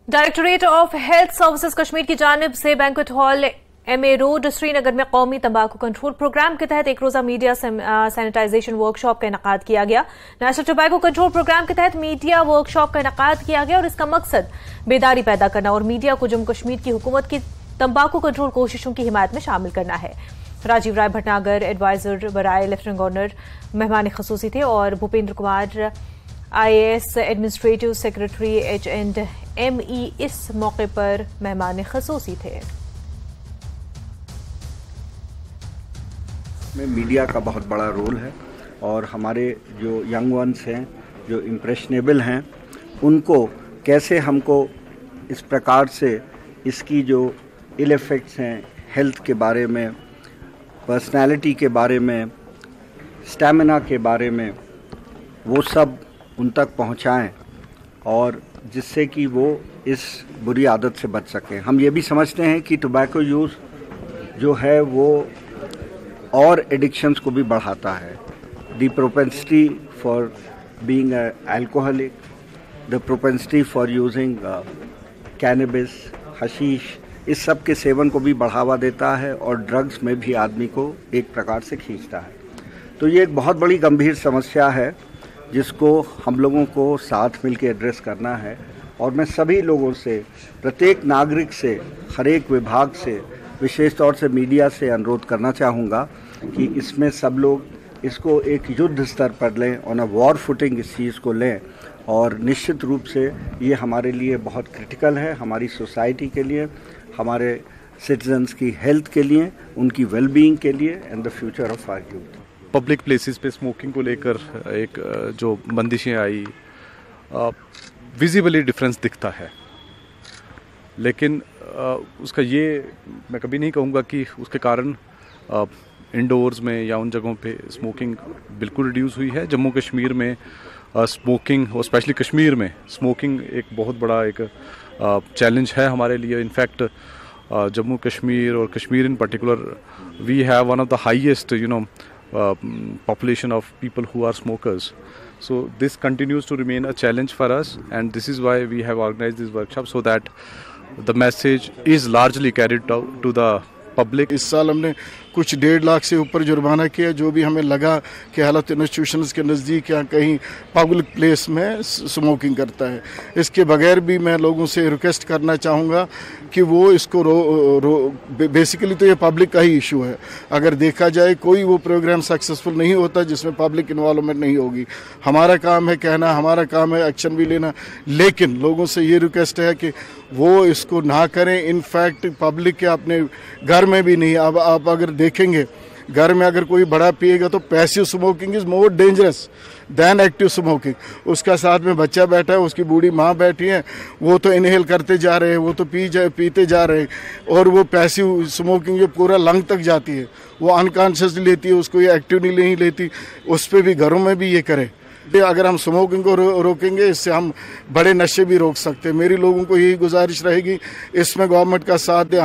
Directorate of health services Kashmir की जानिब से banquet hall MA road Srinagar में कौमी तंबाकू कंट्रोल प्रोग्राम के तहत एक रोजा मीडिया सैनिटाइजेशन वर्कशॉप का इनेकाद किया गया। नेशनल टोबैको कंट्रोल प्रोग्राम के तहत मीडिया वर्कशॉप का इनेकाद किया गया और इसका मकसद बेदारी पैदा करना और मीडिया को जम्मू कश्मीर की हुकूमत की तंबाकू कंट्रोल कोशिशों की हिमायत में शामिल करना है। राजीव राय भटनागर एडवाइजर बराए लेफ्टिनेंट गवर्नर मेहमान खसूसी थे और Bhupendra Kumar IAS administrative secretary H&ME इस मौके पर मेहमान खसूसी थे। में मीडिया का बहुत बड़ा रोल है और हमारे जो यंग वंस हैं, जो इम्प्रेशनेबल हैं, उनको कैसे हमको इस प्रकार से इसकी जो इल इफ़ेक्ट्स हैं हेल्थ के बारे में, पर्सनालिटी के बारे में, स्टैमिना के बारे में, वो सब उन तक पहुंचाएं और जिससे कि वो इस बुरी आदत से बच सकें। हम ये भी समझते हैं कि टोबैको यूज़ जो है वो और एडिक्शंस को भी बढ़ाता है। The propensity for being alcoholic, the propensity for using cannabis, hashish, इस सब के सेवन को भी बढ़ावा देता है और ड्रग्स में भी आदमी को एक प्रकार से खींचता है। तो ये एक बहुत बड़ी गंभीर समस्या है जिसको हम लोगों को साथ मिलकर एड्रेस करना है और मैं सभी लोगों से, प्रत्येक नागरिक से, हर एक विभाग से, विशेष तौर से मीडिया से अनुरोध करना चाहूँगा कि इसमें सब लोग इसको एक युद्ध स्तर पर लें, ऑन अ वॉर फुटिंग इस चीज़ को लें और निश्चित रूप से ये हमारे लिए बहुत क्रिटिकल है, हमारी सोसाइटी के लिए, हमारे सिटीजन्स की हेल्थ के लिए, उनकी वेलबींग के लिए and the future of our youth. Public places पे स्मोकिंग को लेकर एक जो बंदिशें आई, विजिबली डिफरेंस दिखता है, लेकिन उसका ये मैं कभी नहीं कहूँगा कि उसके कारण इंडोर्स में या उन जगहों पे स्मोकिंग बिल्कुल रिड्यूस हुई है। जम्मू कश्मीर में स्मोकिंग और स्पेशली कश्मीर में स्मोकिंग एक बहुत बड़ा एक चैलेंज है हमारे लिए। इनफैक्ट जम्मू कश्मीर और Kashmir in particular we have one of the highest population of people who are smokers. So this continues to remain a challenge for us, and this is why we have organized this workshop so that the message is largely carried out to the public. इस साल हमने कुछ 1.5 लाख से ऊपर जुर्माना किया, जो भी हमें लगा कि हेल्थ इंस्टीट्यूशंस के नज़दीक या कहीं पब्लिक प्लेस में स्मोकिंग करता है। इसके बगैर भी मैं लोगों से रिक्वेस्ट करना चाहूँगा कि वो इसको बेसिकली तो ये पब्लिक का ही इशू है। अगर देखा जाए कोई वो प्रोग्राम सक्सेसफुल नहीं होता जिसमें पब्लिक इन्वॉल्वमेंट नहीं होगी। हमारा काम है कहना, हमारा काम है एक्शन भी लेना, लेकिन लोगों से ये रिक्वेस्ट है कि वो इसको ना करें। इनफैक्ट पब्लिक के अपने घर में भी नहीं, अब आप अगर देखेंगे घर में अगर कोई बड़ा पिएगा तो passive smoking is more dangerous than active smoking. उसका साथ में बच्चा बैठा है, उसकी बूढ़ी माँ बैठी है, वो तो इनहेल करते जा रहे हैं, वो तो पीते जा रहे हैं, और वो पैसिव स्मोकिंग जो पूरा लंग तक जाती है वो अनकॉन्शियसली लेती है, उसको ये एक्टिवली नहीं लेती। उस पर भी घरों में भी ये करे। अगर हम स्मोकिंग को रोकेंगे, इससे हम बड़े नशे भी रोक सकते हैं। मेरी लोगों को यही गुजारिश रहेगी, इसमें गवर्नमेंट का साथ दे।